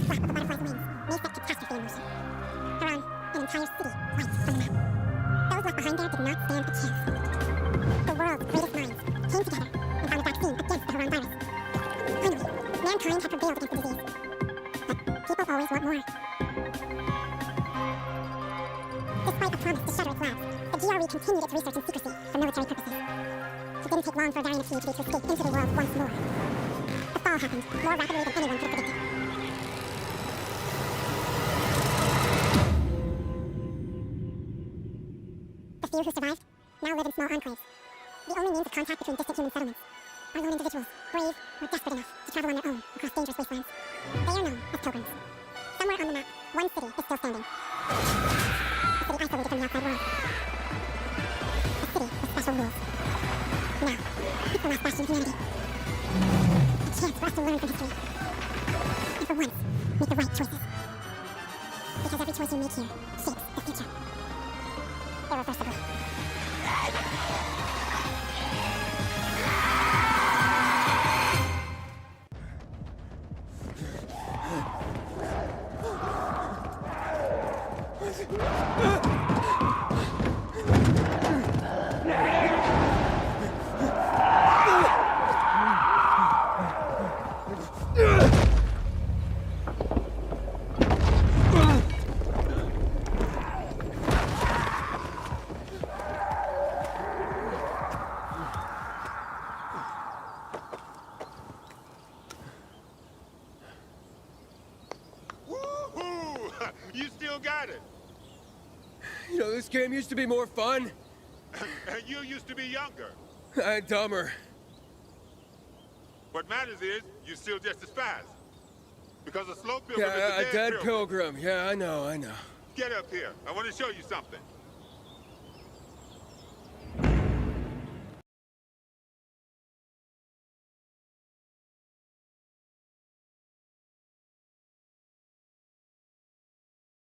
flap of the butterfly's wings may set catastrophe in motion. Haran, an entire city, lights from the map. Those left behind there did not stand a chance. The world's greatest minds came together and found a vaccine against the Haran virus. Finally, mankind had prevailed against the disease. But people always want more. Despite a promise to shutter its labs, the GRE continued its research in secrecy for military purposes. It didn't take long for Varian PhD to escape into the world once more. The fall happened more rapidly than anyone could have predicted. The few who survived now live in small enclaves. The only means of contact between distant human settlements are lone individuals, brave or desperate enough to travel on their own across dangerous wastelands. They are known as pilgrims. Somewhere on the map, one city is still standing. A city isolated from the outside world. A city with special rules. Now, it's the last bastion of humanity. A chance for us to learn from history. And for once, make the right choices. Because every choice you make here shapes the future. Irreversible. You still got it. You know, this game used to be more fun. And you used to be younger. And dumber. What matters is, you're still just as fast. Because a slow pilgrim is Yeah, a a dead pilgrim. Yeah, I know. Get up here. I want to show you something.